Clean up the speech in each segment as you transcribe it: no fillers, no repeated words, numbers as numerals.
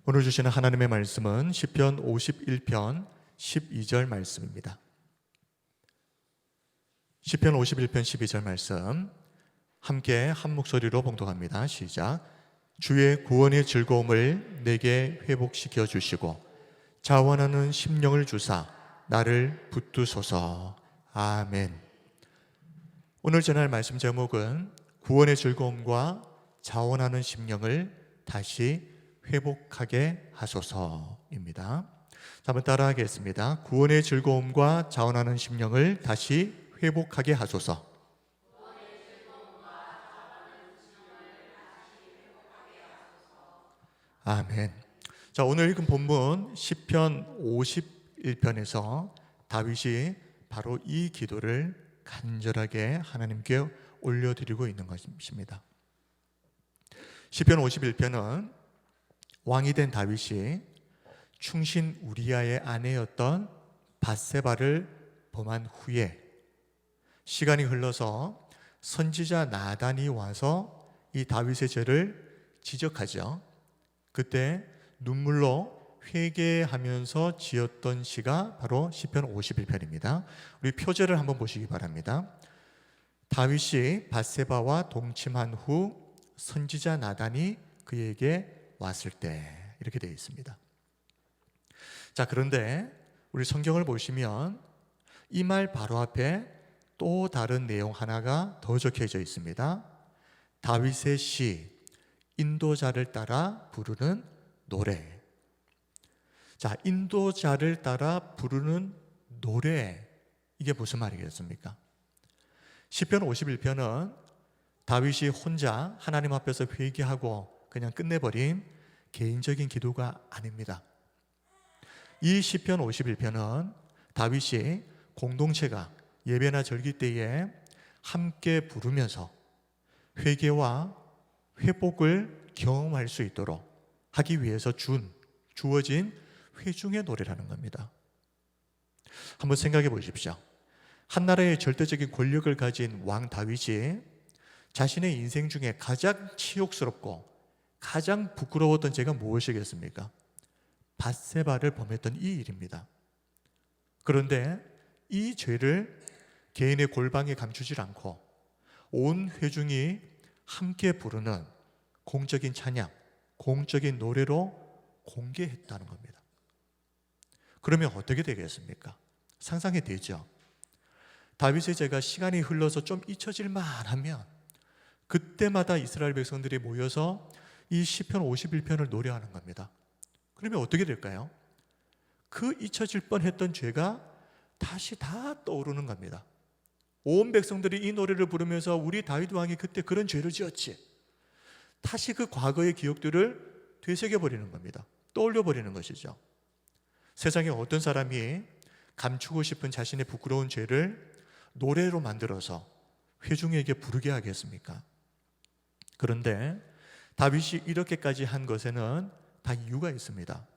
오늘 주시는 하나님의 말씀은 시편 51편 12절 말씀입니다. 시편 51편 12절 말씀 함께 한 목소리로 봉독합니다. 시작. 주의 구원의 즐거움을 내게 회복시켜 주시고 자원하는 심령을 주사 나를 붙드소서. 아멘. 오늘 전할 말씀 제목은 구원의 즐거움과 자원하는 심령을 다시 회복하게 하소서입니다. 자, 한번 따라하겠습니다. 구원의 즐거움과 자원하는 심령을 다시 회복하게 하소서. 아멘. 자, 오늘 읽은 본문 시편 51편에서 다윗이 바로 이 기도를 간절하게 하나님께 올려드리고 있는 것입니다. 시편 51편은 왕이 된 다윗이 충신 우리아의 아내였던 밧세바를 범한 후에 시간이 흘러서 선지자 나단이 와서 이 다윗의 죄를 지적하죠. 그때 눈물로 회개하면서 지었던 시가 바로 시편 51편입니다. 우리 표제를 한번 보시기 바랍니다. 다윗이 밧세바와 동침한 후 선지자 나단이 그에게 왔을 때, 이렇게 되어 있습니다. 자, 그런데 우리 성경을 보시면 이 말 바로 앞에 또 다른 내용 하나가 더 적혀져 있습니다. 다윗의 시, 인도자를 따라 부르는 노래. 자, 인도자를 따라 부르는 노래, 이게 무슨 말이겠습니까? 시편 51편은 다윗이 혼자 하나님 앞에서 회개하고 그냥 끝내버린 개인적인 기도가 아닙니다. 이 시편 51편은 다윗이 공동체가 예배나 절기 때에 함께 부르면서 회개와 회복을 경험할 수 있도록 하기 위해서 주어진 회중의 노래라는 겁니다. 한번 생각해 보십시오. 한 나라의 절대적인 권력을 가진 왕 다윗이 자신의 인생 중에 가장 치욕스럽고 가장 부끄러웠던 죄가 무엇이겠습니까? 밧세바를 범했던 이 일입니다. 그런데 이 죄를 개인의 골방에 감추질 않고 온 회중이 함께 부르는 공적인 찬양, 공적인 노래로 공개했다는 겁니다. 그러면 어떻게 되겠습니까? 상상이 되죠. 다윗의 죄가 시간이 흘러서 좀 잊혀질만 하면 그때마다 이스라엘 백성들이 모여서 이 시편 51편을 노래하는 겁니다. 그러면 어떻게 될까요? 그 잊혀질 뻔했던 죄가 다시 다 떠오르는 겁니다. 온 백성들이 이 노래를 부르면서 우리 다윗 왕이 그때 그런 죄를 지었지, 다시 그 과거의 기억들을 되새겨버리는 겁니다. 떠올려버리는 것이죠. 세상에 어떤 사람이 감추고 싶은 자신의 부끄러운 죄를 노래로 만들어서 회중에게 부르게 하겠습니까? 그런데 다윗이 이렇게까지 한 것에는 다 이유가 있습니다.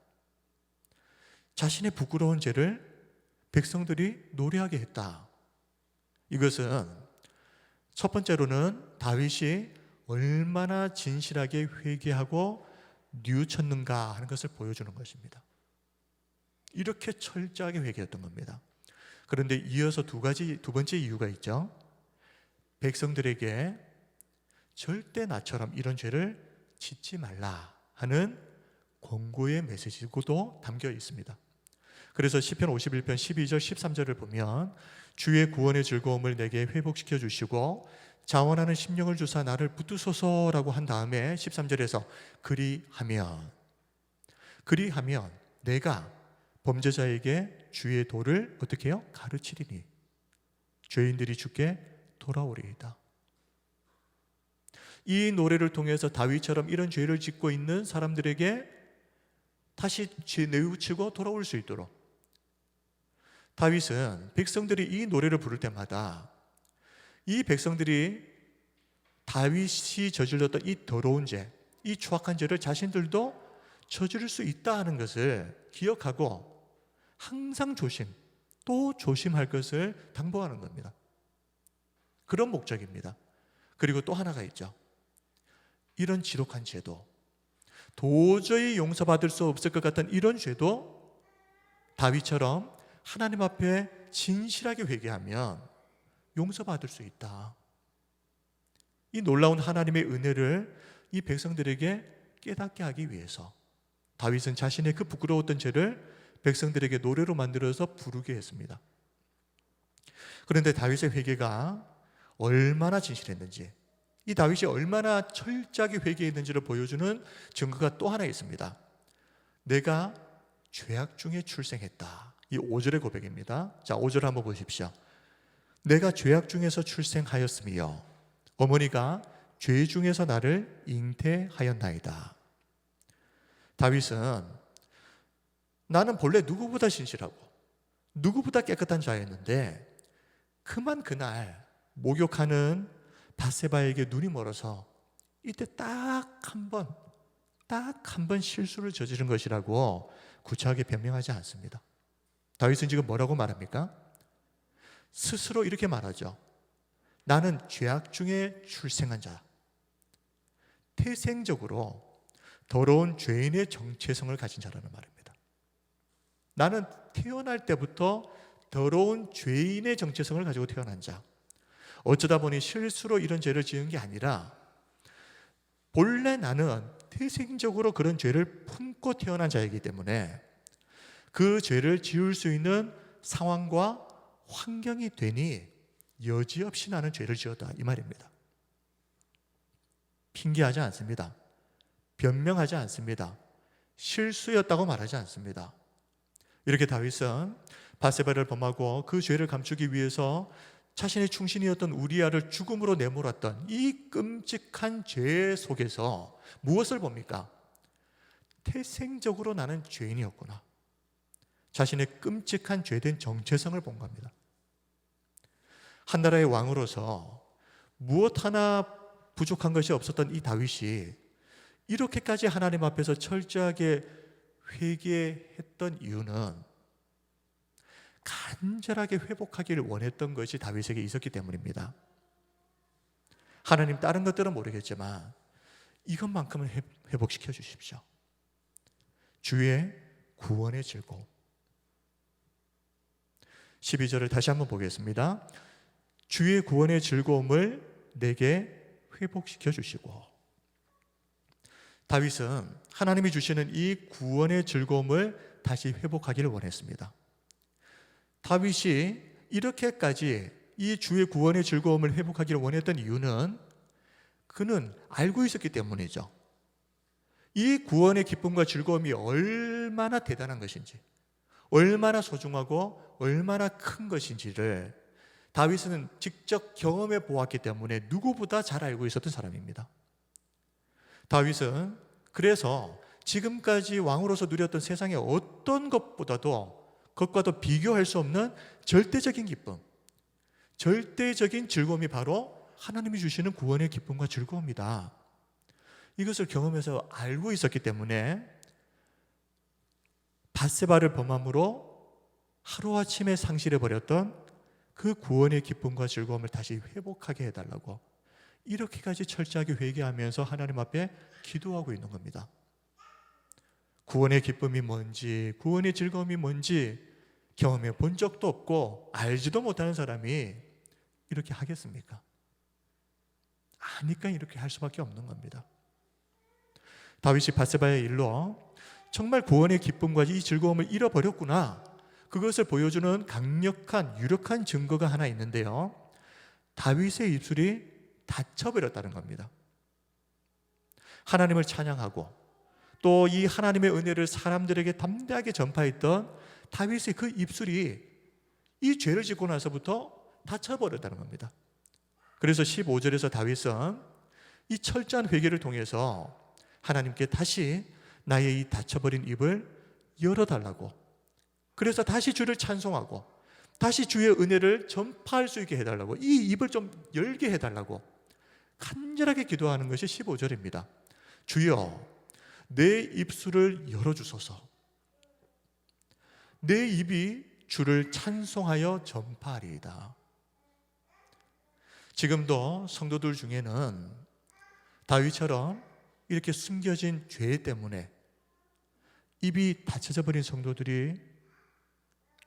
자신의 부끄러운 죄를 백성들이 노래하게 했다. 이것은 첫 번째로는 다윗이 얼마나 진실하게 회개하고 뉘우쳤는가 하는 것을 보여주는 것입니다. 이렇게 철저하게 회개했던 겁니다. 그런데 이어서 두 번째 이유가 있죠. 백성들에게 절대 나처럼 이런 죄를 짓지 말라 하는 권고의 메시지고도 담겨 있습니다. 그래서 시편 51편 12절 13절을 보면 주의 구원의 즐거움을 내게 회복시켜 주시고 자원하는 심령을 주사 나를 붙드소서라고 한 다음에 13절에서 그리하면 내가 범죄자에게 주의 도를 어떻게 해요? 가르치리니 죄인들이 주께 돌아오리이다. 이 노래를 통해서 다윗처럼 이런 죄를 짓고 있는 사람들에게 다시 죄 뉘우치고 돌아올 수 있도록 다윗은 백성들이 이 노래를 부를 때마다 이 백성들이 다윗이 저질렀던 이 더러운 죄, 이 추악한 죄를 자신들도 저지를 수 있다 하는 것을 기억하고 항상 또 조심할 것을 당부하는 겁니다. 그런 목적입니다. 그리고 또 하나가 있죠. 이런 지독한 죄도 도저히 용서받을 수 없을 것 같은 이런 죄도 다윗처럼 하나님 앞에 진실하게 회개하면 용서받을 수 있다. 이 놀라운 하나님의 은혜를 이 백성들에게 깨닫게 하기 위해서 다윗은 자신의 그 부끄러웠던 죄를 백성들에게 노래로 만들어서 부르게 했습니다. 그런데 다윗의 회개가 얼마나 진실했는지, 이 다윗이 얼마나 철저하게 회개했는지를 보여주는 증거가 또 하나 있습니다. 내가 죄악 중에 출생했다. 이 5절의 고백입니다. 자, 5절 한번 보십시오. 내가 죄악 중에서 출생하였으며 어머니가 죄 중에서 나를 잉태하였나이다. 다윗은 나는 본래 누구보다 신실하고 누구보다 깨끗한 자였는데 그만 그날 목욕하는 밧세바에게 눈이 멀어서 이때 딱 한 번 실수를 저지른 것이라고 구차하게 변명하지 않습니다. 다윗은 지금 뭐라고 말합니까? 스스로 이렇게 말하죠. 나는 죄악 중에 출생한 자, 태생적으로 더러운 죄인의 정체성을 가진 자라는 말입니다. 나는 태어날 때부터 더러운 죄인의 정체성을 가지고 태어난 자, 어쩌다 보니 실수로 이런 죄를 지은 게 아니라 본래 나는 태생적으로 그런 죄를 품고 태어난 자이기 때문에 그 죄를 지을 수 있는 상황과 환경이 되니 여지없이 나는 죄를 지었다, 이 말입니다. 핑계하지 않습니다. 변명하지 않습니다. 실수였다고 말하지 않습니다. 이렇게 다윗은 밧세바를 범하고 그 죄를 감추기 위해서 자신의 충신이었던 우리아를 죽음으로 내몰았던 이 끔찍한 죄 속에서 무엇을 봅니까? 태생적으로 나는 죄인이었구나. 자신의 끔찍한 죄된 정체성을 본 겁니다. 한 나라의 왕으로서 무엇 하나 부족한 것이 없었던 이 다윗이 이렇게까지 하나님 앞에서 철저하게 회개했던 이유는 간절하게 회복하기를 원했던 것이 다윗에게 있었기 때문입니다. 하나님 다른 것들은 모르겠지만 이것만큼은 회복시켜 주십시오. 주의 구원의 즐거움. 12절을 다시 한번 보겠습니다. 주의 구원의 즐거움을 내게 회복시켜 주시고. 다윗은 하나님이 주시는 이 구원의 즐거움을 다시 회복하기를 원했습니다. 다윗이 이렇게까지 이 주의 구원의 즐거움을 회복하기를 원했던 이유는 그는 알고 있었기 때문이죠. 이 구원의 기쁨과 즐거움이 얼마나 대단한 것인지, 얼마나 소중하고 얼마나 큰 것인지를 다윗은 직접 경험해 보았기 때문에 누구보다 잘 알고 있었던 사람입니다. 다윗은 그래서 지금까지 왕으로서 누렸던 세상의 어떤 것보다도 그것과도 비교할 수 없는 절대적인 기쁨, 절대적인 즐거움이 바로 하나님이 주시는 구원의 기쁨과 즐거움이다. 이것을 경험해서 알고 있었기 때문에 밧세바를 범함으로 하루아침에 상실해버렸던 그 구원의 기쁨과 즐거움을 다시 회복하게 해달라고 이렇게까지 철저하게 회개하면서 하나님 앞에 기도하고 있는 겁니다. 구원의 기쁨이 뭔지, 구원의 즐거움이 뭔지 경험해 본 적도 없고 알지도 못하는 사람이 이렇게 하겠습니까? 아니까 이렇게 할 수밖에 없는 겁니다. 다윗이 밧세바의 일로 정말 구원의 기쁨과 이 즐거움을 잃어버렸구나, 그것을 보여주는 강력한 유력한 증거가 하나 있는데요, 다윗의 입술이 닫혀버렸다는 겁니다. 하나님을 찬양하고 또 이 하나님의 은혜를 사람들에게 담대하게 전파했던 다윗의 그 입술이 이 죄를 짓고 나서부터 닫혀버렸다는 겁니다. 그래서 15절에서 다윗은 이 철저한 회개를 통해서 하나님께 다시 나의 이 닫혀버린 입을 열어달라고, 그래서 다시 주를 찬송하고 다시 주의 은혜를 전파할 수 있게 해달라고, 이 입을 좀 열게 해달라고 간절하게 기도하는 것이 15절입니다. 주여, 내 입술을 열어주소서. 내 입이 주를 찬송하여 전파하리이다. 지금도 성도들 중에는 다윗처럼 이렇게 숨겨진 죄 때문에 입이 닫혀져 버린 성도들이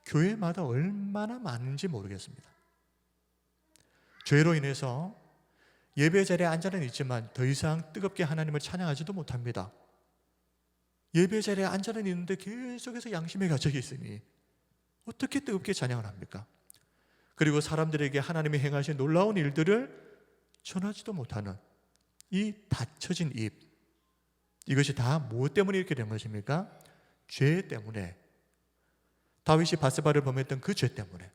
교회마다 얼마나 많은지 모르겠습니다. 죄로 인해서 예배 자리에 앉아는 있지만 더 이상 뜨겁게 하나님을 찬양하지도 못합니다. 예배 자리에 앉아는 있는데 계속해서 양심에 갇혀 있으니 어떻게 뜨겁게 찬양을 합니까? 그리고 사람들에게 하나님이 행하신 놀라운 일들을 전하지도 못하는 이 닫혀진 입, 이것이 다 무엇 때문에 이렇게 된 것입니까? 죄 때문에. 다윗이 바세바를 범했던 그 죄 때문에,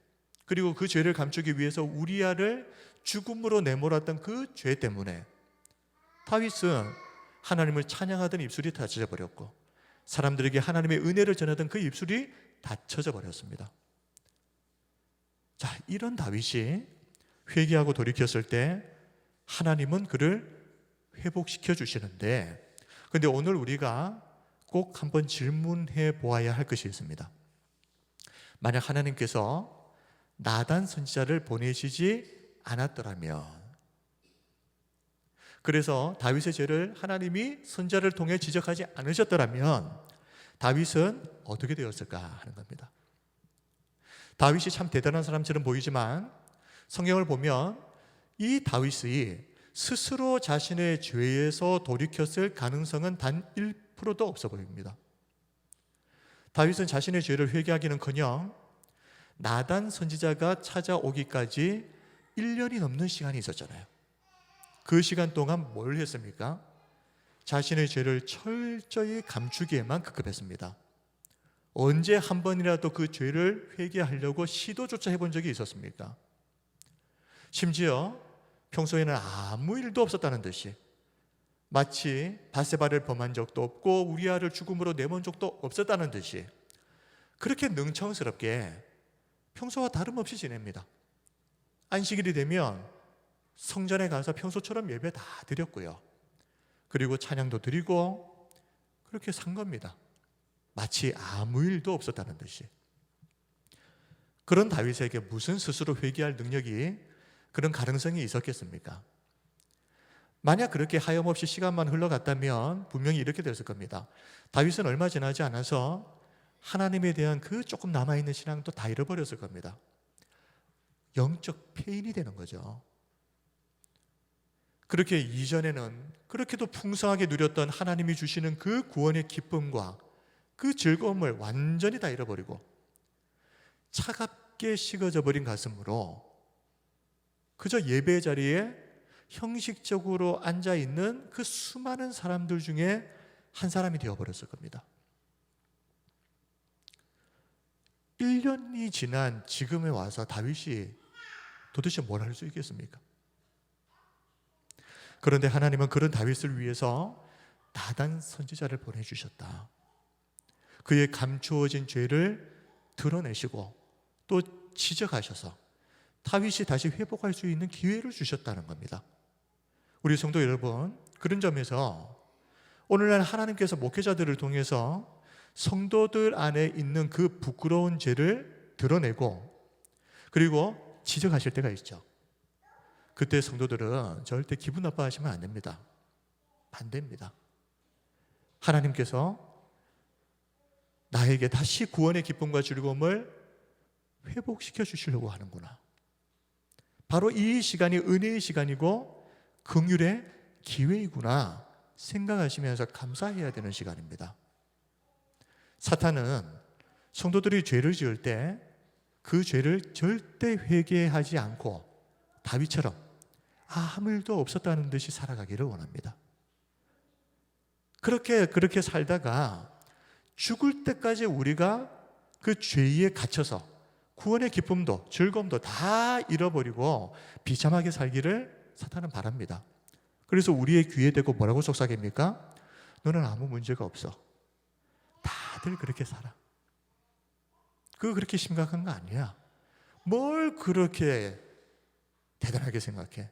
그리고 그 죄를 감추기 위해서 우리아를 죽음으로 내몰았던 그 죄 때문에 다윗은 하나님을 찬양하던 입술이 닫혀져 버렸고, 사람들에게 하나님의 은혜를 전하던 그 입술이 닫혀져 버렸습니다. 자, 이런 다윗이 회개하고 돌이켰을 때 하나님은 그를 회복시켜 주시는데, 그런데 오늘 우리가 꼭 한번 질문해 보아야 할 것이 있습니다. 만약 하나님께서 나단 선지자를 보내시지 않았더라면, 그래서 다윗의 죄를 하나님이 선지자를 통해 지적하지 않으셨더라면 다윗은 어떻게 되었을까 하는 겁니다. 다윗이 참 대단한 사람처럼 보이지만 성경을 보면 이 다윗이 스스로 자신의 죄에서 돌이켰을 가능성은 단 1%도 없어 보입니다. 다윗은 자신의 죄를 회개하기는커녕 나단 선지자가 찾아오기까지 1년이 넘는 시간이 있었잖아요. 그 시간 동안 뭘 했습니까? 자신의 죄를 철저히 감추기에만 급급했습니다. 언제 한 번이라도 그 죄를 회개하려고 시도조차 해본 적이 있었습니까? 심지어 평소에는 아무 일도 없었다는 듯이, 마치 바세바를 범한 적도 없고 우리아를 죽음으로 내몬 적도 없었다는 듯이 그렇게 능청스럽게 평소와 다름없이 지냅니다. 안식일이 되면 성전에 가서 평소처럼 예배 다 드렸고요, 그리고 찬양도 드리고 그렇게 산 겁니다. 마치 아무 일도 없었다는 듯이. 그런 다윗에게 무슨 스스로 회개할 능력이, 그런 가능성이 있었겠습니까? 만약 그렇게 하염없이 시간만 흘러갔다면 분명히 이렇게 됐을 겁니다. 다윗은 얼마 지나지 않아서 하나님에 대한 그 조금 남아있는 신앙도 다 잃어버렸을 겁니다. 영적 폐인이 되는 거죠. 그렇게 이전에는 그렇게도 풍성하게 누렸던 하나님이 주시는 그 구원의 기쁨과 그 즐거움을 완전히 다 잃어버리고 차갑게 식어져 버린 가슴으로 그저 예배 자리에 형식적으로 앉아있는 그 수많은 사람들 중에 한 사람이 되어버렸을 겁니다. 1년이 지난 지금에 와서 다윗이 도대체 뭘 할 수 있겠습니까? 그런데 하나님은 그런 다윗을 위해서 나단 선지자를 보내주셨다. 그의 감추어진 죄를 드러내시고 또 지적하셔서 다윗이 다시 회복할 수 있는 기회를 주셨다는 겁니다. 우리 성도 여러분, 그런 점에서 오늘날 하나님께서 목회자들을 통해서 성도들 안에 있는 그 부끄러운 죄를 드러내고 그리고 지적하실 때가 있죠. 그때 성도들은 절대 기분 나빠하시면 안 됩니다. 반대입니다. 하나님께서 나에게 다시 구원의 기쁨과 즐거움을 회복시켜 주시려고 하는구나. 바로 이 시간이 은혜의 시간이고 긍휼의 기회이구나 생각하시면서 감사해야 되는 시간입니다. 사탄은 성도들이 죄를 지을 때 그 죄를 절대 회개하지 않고 다윗처럼 아무 일도 없었다는 듯이 살아가기를 원합니다. 그렇게 살다가 죽을 때까지 우리가 그 죄에 갇혀서 구원의 기쁨도 즐거움도 다 잃어버리고 비참하게 살기를 사탄은 바랍니다. 그래서 우리의 귀에 대고 뭐라고 속삭입니까? 너는 아무 문제가 없어. 다들 그렇게 살아. 그거 그렇게 심각한 거 아니야. 뭘 그렇게 대단하게 생각해.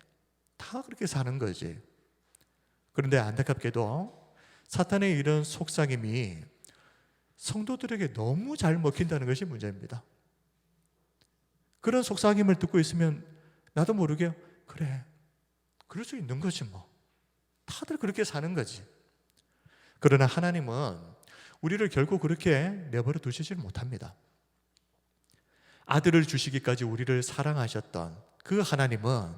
다 그렇게 사는 거지. 그런데 안타깝게도 사탄의 이런 속삭임이 성도들에게 너무 잘 먹힌다는 것이 문제입니다. 그런 속삭임을 듣고 있으면 나도 모르게 그래, 그럴 수 있는 거지 뭐. 다들 그렇게 사는 거지. 그러나 하나님은 우리를 결코 그렇게 내버려 두시질 못합니다. 아들을 주시기까지 우리를 사랑하셨던 그 하나님은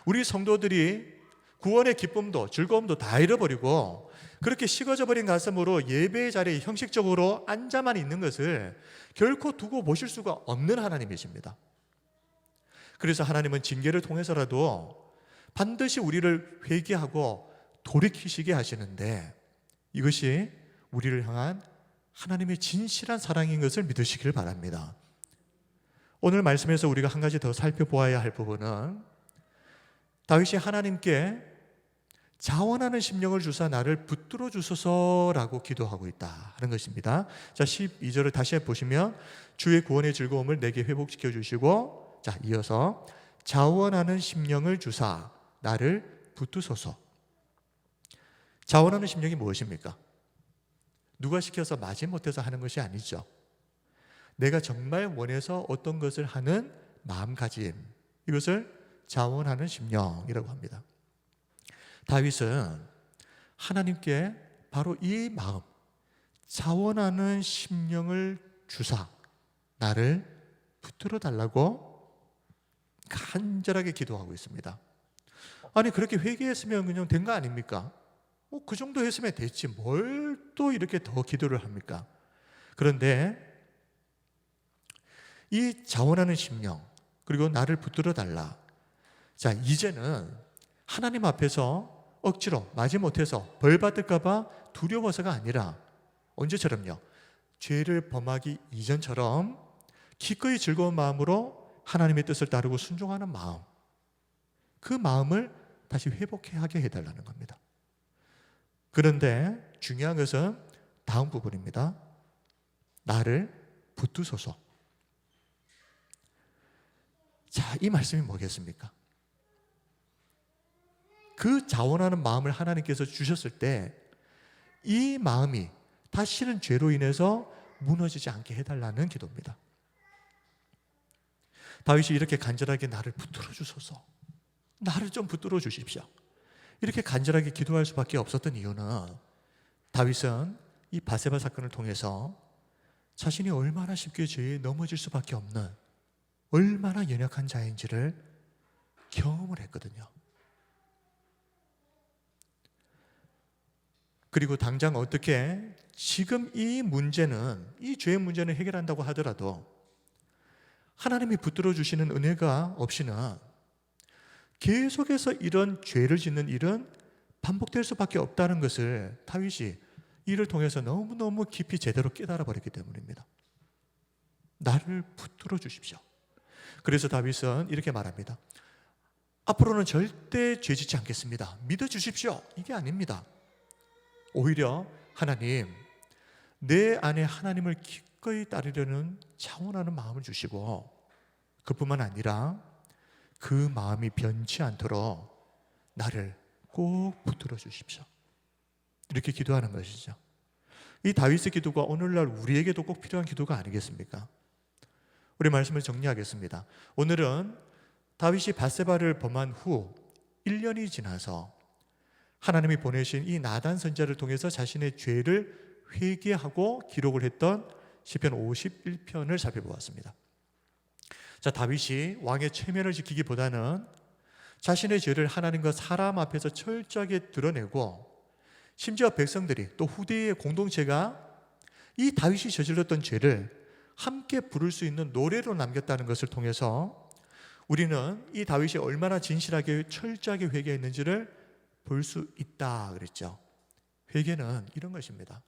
우리 성도들이 구원의 기쁨도 즐거움도 다 잃어버리고 그렇게 식어져 버린 가슴으로 예배의 자리에 형식적으로 앉아만 있는 것을 결코 두고 보실 수가 없는 하나님이십니다. 그래서 하나님은 징계를 통해서라도 반드시 우리를 회개하고 돌이키시게 하시는데, 이것이 우리를 향한 하나님의 진실한 사랑인 것을 믿으시길 바랍니다. 오늘 말씀에서 우리가 한 가지 더 살펴보아야 할 부분은, 다윗이 하나님께 자원하는 심령을 주사 나를 붙들어 주소서라고 기도하고 있다 하는 것입니다. 자, 12절을 다시 보시면 주의 구원의 즐거움을 내게 회복시켜 주시고, 자, 이어서 자원하는 심령을 주사 나를 붙드소서. 자원하는 심령이 무엇입니까? 누가 시켜서 마지못해서 하는 것이 아니죠. 내가 정말 원해서 어떤 것을 하는 마음가짐, 이것을 자원하는 심령이라고 합니다. 다윗은 하나님께 바로 이 마음, 자원하는 심령을 주사 나를 붙들어 달라고 간절하게 기도하고 있습니다. 아니, 그렇게 회개했으면 그냥 된 거 아닙니까? 그 정도 했으면 됐지, 뭘 또 이렇게 더 기도를 합니까? 그런데 이 자원하는 심령, 그리고 나를 붙들어 달라. 자, 이제는 하나님 앞에서 억지로 마지못해서 벌 받을까 봐 두려워서가 아니라 언제처럼요, 죄를 범하기 이전처럼 기꺼이 즐거운 마음으로 하나님의 뜻을 따르고 순종하는 마음, 그 마음을 다시 회복하게 해달라는 겁니다. 그런데 중요한 것은 다음 부분입니다. 나를 붙드소서. 자, 이 말씀이 뭐겠습니까? 그 자원하는 마음을 하나님께서 주셨을 때 이 마음이 다시는 죄로 인해서 무너지지 않게 해달라는 기도입니다. 다윗이 이렇게 간절하게 나를 붙들어 주소서, 나를 좀 붙들어 주십시오, 이렇게 간절하게 기도할 수밖에 없었던 이유는, 다윗은 이 바세바 사건을 통해서 자신이 얼마나 쉽게 죄에 넘어질 수밖에 없는 얼마나 연약한 자인지를 경험을 했거든요. 그리고 당장 어떻게 지금 이 문제는, 이 죄의 문제는 해결한다고 하더라도 하나님이 붙들어 주시는 은혜가 없이는 계속해서 이런 죄를 짓는 일은 반복될 수밖에 없다는 것을 다윗이 이를 통해서 너무너무 깊이 제대로 깨달아 버렸기 때문입니다. 나를 붙들어 주십시오. 그래서 다윗은 이렇게 말합니다. 앞으로는 절대 죄 짓지 않겠습니다, 믿어 주십시오, 이게 아닙니다. 오히려 하나님, 내 안에 하나님을 기꺼이 따르려는 자원하는 마음을 주시고, 그뿐만 아니라 그 마음이 변치 않도록 나를 꼭 붙들어 주십시오, 이렇게 기도하는 것이죠. 이 다윗의 기도가 오늘날 우리에게도 꼭 필요한 기도가 아니겠습니까? 우리 말씀을 정리하겠습니다. 오늘은 다윗이 밧세바를 범한 후 1년이 지나서 하나님이 보내신 이 나단 선지자를 통해서 자신의 죄를 회개하고 기록을 했던 시편 51편을 살펴보았습니다. 자, 다윗이 왕의 체면을 지키기보다는 자신의 죄를 하나님과 사람 앞에서 철저하게 드러내고, 심지어 백성들이, 또 후대의 공동체가 이 다윗이 저질렀던 죄를 함께 부를 수 있는 노래로 남겼다는 것을 통해서 우리는 이 다윗이 얼마나 진실하게 철저하게 회개했는지를 볼 수 있다 그랬죠. 회개는 이런 것입니다.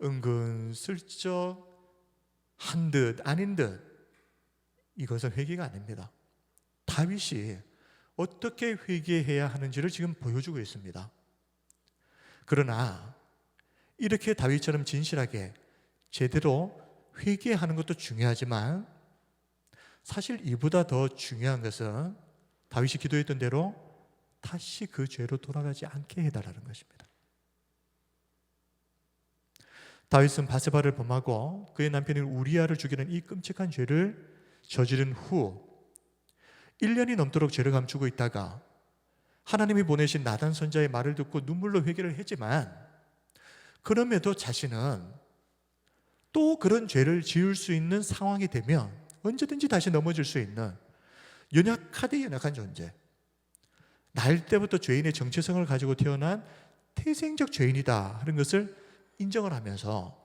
은근슬쩍 한 듯 아닌 듯, 이것은 회개가 아닙니다. 다윗이 어떻게 회개해야 하는지를 지금 보여주고 있습니다. 그러나 이렇게 다윗처럼 진실하게 제대로 회개하는 것도 중요하지만, 사실 이보다 더 중요한 것은 다윗이 기도했던 대로 다시 그 죄로 돌아가지 않게 해달라는 것입니다. 다윗은 바세바를 범하고 그의 남편인 우리아를 죽이는 이 끔찍한 죄를 저지른 후 1년이 넘도록 죄를 감추고 있다가 하나님이 보내신 나단 선지자의 말을 듣고 눈물로 회개를 했지만, 그럼에도 자신은 또 그런 죄를 지을 수 있는 상황이 되면 언제든지 다시 넘어질 수 있는 연약하되 연약한 존재, 날 때부터 죄인의 정체성을 가지고 태어난 태생적 죄인이다 하는 것을 인정을 하면서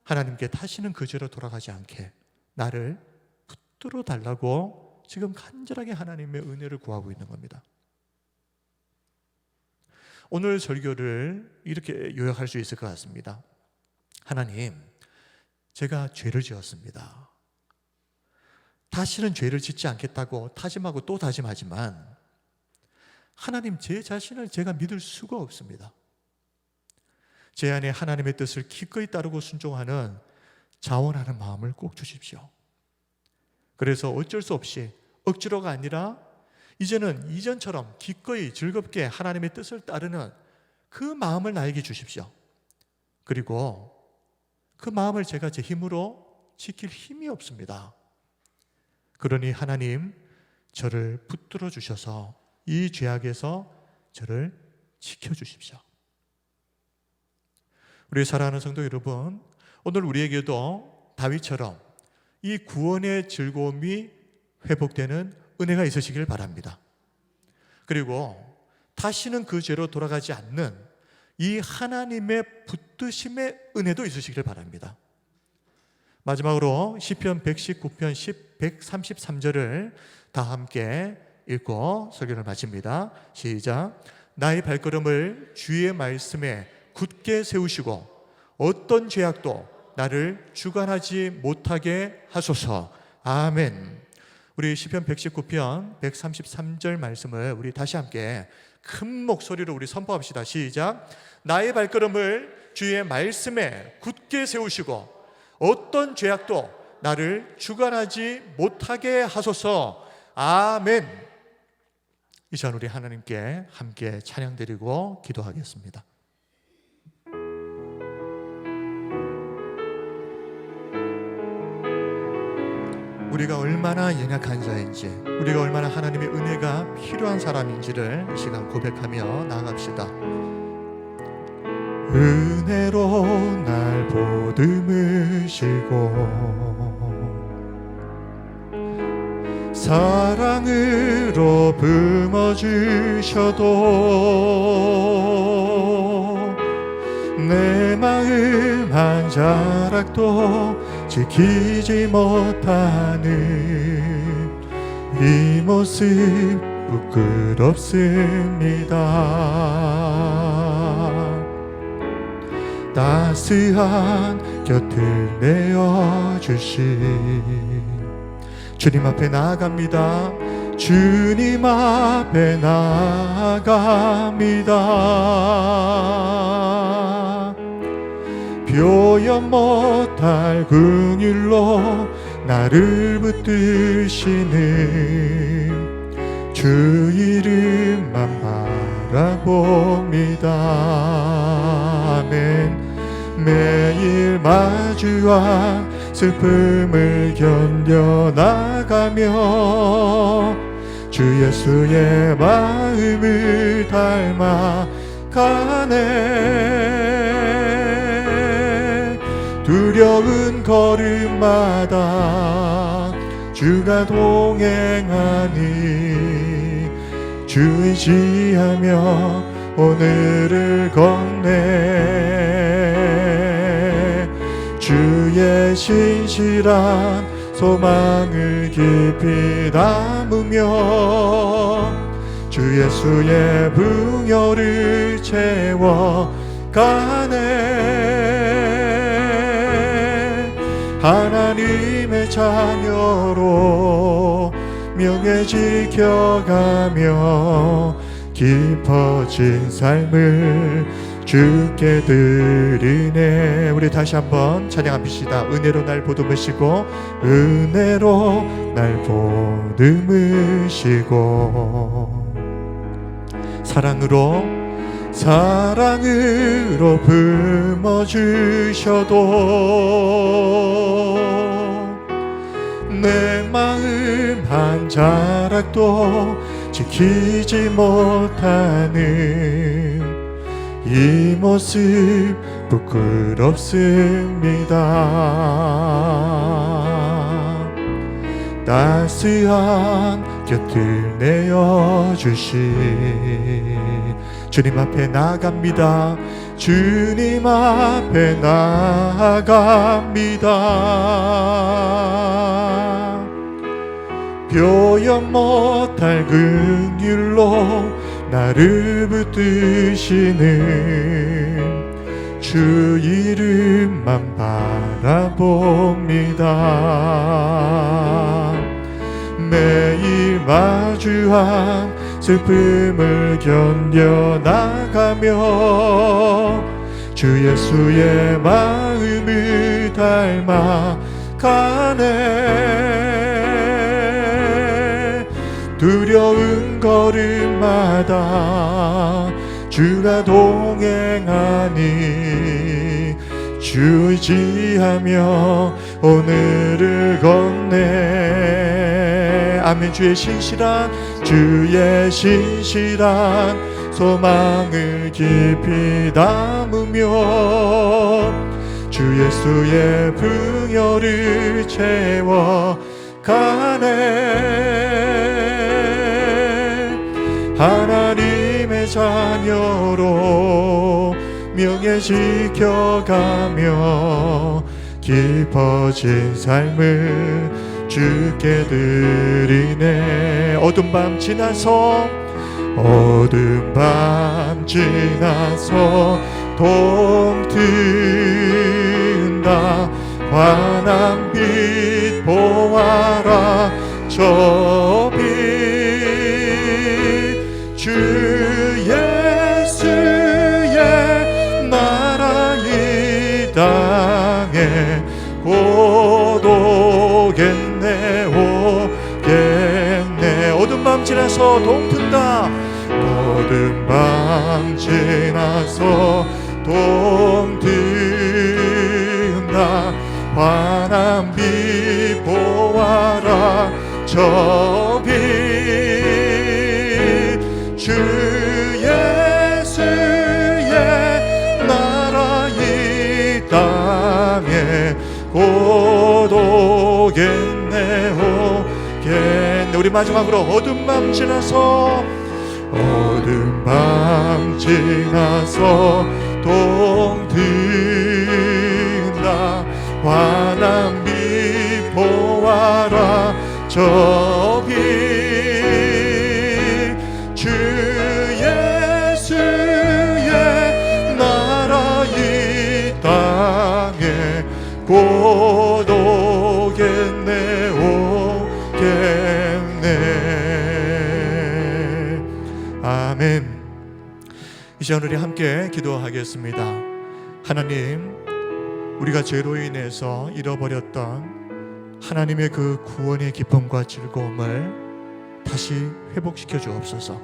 하나님께 다시는 그 죄로 돌아가지 않게 나를 붙들어 달라고 지금 간절하게 하나님의 은혜를 구하고 있는 겁니다. 오늘 설교를 이렇게 요약할 수 있을 것 같습니다. 하나님, 제가 죄를 지었습니다. 다시는 죄를 짓지 않겠다고 다짐하고 또 다짐하지만 하나님, 제 자신을 제가 믿을 수가 없습니다. 제 안에 하나님의 뜻을 기꺼이 따르고 순종하는 자원하는 마음을 꼭 주십시오. 그래서 어쩔 수 없이 억지로가 아니라 이제는 이전처럼 기꺼이 즐겁게 하나님의 뜻을 따르는 그 마음을 나에게 주십시오. 그리고 그 마음을 제가 제 힘으로 지킬 힘이 없습니다. 그러니 하나님, 저를 붙들어 주셔서 이 죄악에서 저를 지켜주십시오. 우리 사랑하는 성도 여러분, 오늘 우리에게도 다윗처럼 이 구원의 즐거움이 회복되는 은혜가 있으시길 바랍니다. 그리고 다시는 그 죄로 돌아가지 않는 이 하나님의 붙드심의 은혜도 있으시길 바랍니다. 마지막으로 시편 119편 133절을 다 함께 읽고 설교를 마칩니다. 시작. 나의 발걸음을 주의 말씀에 굳게 세우시고 어떤 죄악도 나를 주관하지 못하게 하소서. 아멘. 우리 시편 119편 133절 말씀을 우리 다시 함께 큰 목소리로 우리 선포합시다. 시작. 나의 발걸음을 주의 말씀에 굳게 세우시고 어떤 죄악도 나를 주관하지 못하게 하소서. 아멘. 이 시간 우리 하나님께 함께 찬양드리고 기도하겠습니다. 우리가 얼마나 연약한 자인지, 우리가 얼마나 하나님의 은혜가 필요한 사람인지를 이 시간 고백하며 나아갑시다. 은혜로 날 보듬으시고 사랑으로 품어주셔도 내 마음 한 자락도 지키지 못하는 이 모습 부끄럽습니다. 따스한 곁을 내어주신 주님 앞에 나아갑니다. 주님 앞에 나아갑니다. 표현 못할 긍휼로 나를 붙드시는 주 이름만 바라봅니다. 아멘. 매일 마주한 슬픔을 견뎌나가며 주 예수의 마음을 닮아가네. 두려운 걸음마다 주가 동행하니 주 의지하며 오늘을 걷네. 주의 신실한 소망을 깊이 담으며 주 예수의 부여를 채워가네. 하나님의 자녀로 명예 지켜가며 깊어진 삶을 주께 드리네. 우리 다시 한번 찬양합시다. 은혜로 날 보듬으시고 은혜로 날 보듬으시고 사랑으로 품어주셔도 내 마음 한 자락도 지키지 못하는 이 모습 부끄럽습니다. 따스한 곁을 내어주신 주님 앞에 나아갑니다. 주님 앞에 나아갑니다. 표현 못할 긍휼로 나를 붙드시는 주 이름만 바라봅니다. 매일 마주한 슬픔을 견뎌나가며 주 예수의 마음을 닮아가네. 두려운 걸음마다 주가 동행하니 주 의지하며 오늘을 걷네. 아멘. 주의 신실한 소망을 깊이 담으며 주 예수의 풍요를 채워가네. 하나님의 자녀로 명예 지켜가며 깊어진 삶을 주께 드리네. 어둠 밤 지나서 동트인다. 환한 빛 보아라. 저 빛 주 예수의 나라 이 땅에 곧 오겠네. 어둠 밤 지나서 동튼다. 어둠 밤 지나서 동튼다. 환한 빛 보아라. 저 빛 주 예수의 나라 이 땅에 곧 오겠네. 우리 마지막으로 어둠 밤 지나서 동트인다. 환한 빛 보아라. 저 빛 주 예수의 나라 이 땅에 곧 오겠네. 아멘. 이제 우리 함께 기도하겠습니다. 하나님, 우리가 죄로 인해서 잃어버렸던 하나님의 그 구원의 기쁨과 즐거움을 다시 회복시켜 주옵소서.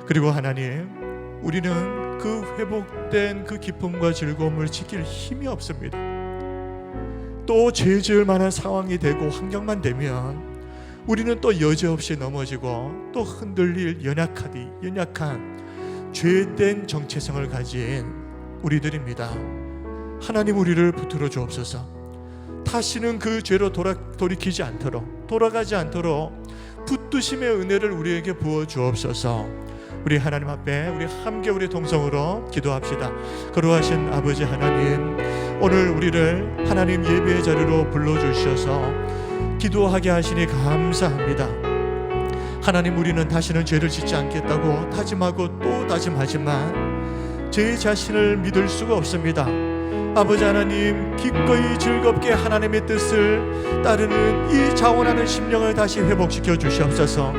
그리고 하나님, 우리는 그 회복된 그 기쁨과 즐거움을 지킬 힘이 없습니다. 또 죄 지을 만한 상황이 되고 환경만 되면 우리는 또 여지없이 넘어지고 또 흔들릴 연약한 죄된 정체성을 가진 우리들입니다. 하나님, 우리를 붙들어 주옵소서. 다시는 그 죄로 돌이키지 않도록, 돌아가지 않도록 붙드심의 은혜를 우리에게 부어 주옵소서. 우리 하나님 앞에 우리 함께 우리 동성으로 기도합시다. 거룩하신 아버지 하나님, 오늘 우리를 하나님 예배의 자리로 불러주셔서 기도하게 하시니 감사합니다. 하나님, 우리는 다시는 죄를 짓지 않겠다고 다짐하고 또 다짐하지만 제 자신을 믿을 수가 없습니다. 아버지 하나님, 기꺼이 즐겁게 하나님의 뜻을 따르는 이 자원하는 심령을 다시 회복시켜 주시옵소서.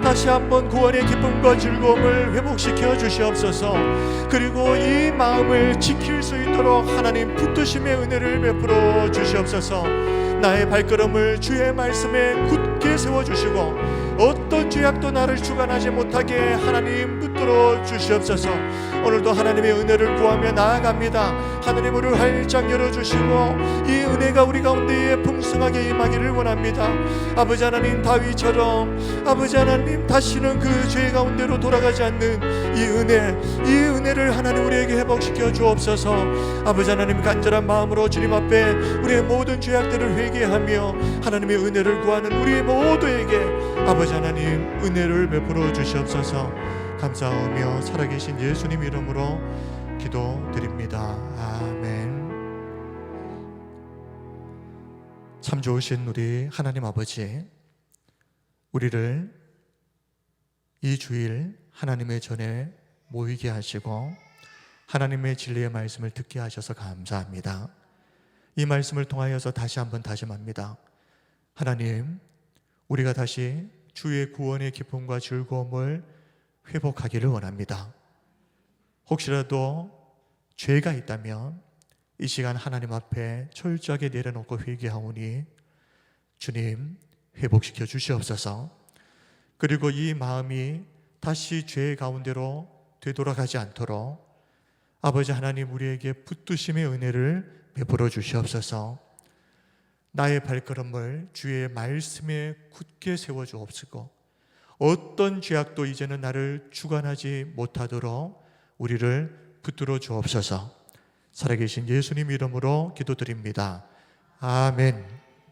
다시 한번 구원의 기쁨과 즐거움을 회복시켜 주시옵소서. 그리고 이 마음을 지킬 수 있도록 하나님 붙드심의 은혜를 베풀어 주시옵소서. 나의 발걸음을 주의 말씀에 굳게 굳게 세워주시고 어떤 죄악도 나를 주관하지 못하게 하나님 붙들어 주시옵소서. 오늘도 하나님의 은혜를 구하며 나아갑니다. 하나님 우리를 활짝 열어주시고 이 은혜가 우리 가운데에 풍성하게 임하기를 원합니다. 아버지 하나님, 다윗처럼 아버지 하나님 다시는 그 죄 가운데로 돌아가지 않는 이 은혜를 하나님 우리에게 회복시켜 주옵소서. 아버지 하나님, 간절한 마음으로 주님 앞에 우리의 모든 죄악들을 회개하며 하나님의 은혜를 구하는 우리 모두에게 아버지 하나님 은혜를 베풀어 주시옵소서. 감사하며 살아계신 예수님 이름으로 기도드립니다. 아멘. 참 좋으신 우리 하나님 아버지, 우리를 이 주일 하나님의 전에 모이게 하시고 하나님의 진리의 말씀을 듣게 하셔서 감사합니다. 이 말씀을 통하여서 다시 한번 다짐합니다. 하나님, 우리가 다시 주의 구원의 기쁨과 즐거움을 회복하기를 원합니다. 혹시라도 죄가 있다면 이 시간 하나님 앞에 철저하게 내려놓고 회개하오니 주님 회복시켜 주시옵소서. 그리고 이 마음이 다시 죄 가운데로 되돌아가지 않도록 아버지 하나님 우리에게 붙드심의 은혜를 베풀어 주시옵소서. 나의 발걸음을 주의 말씀에 굳게 세워 주옵시고 어떤 죄악도 이제는 나를 주관하지 못하도록 우리를 붙들어 주옵소서. 살아계신 예수님 이름으로 기도드립니다. 아멘.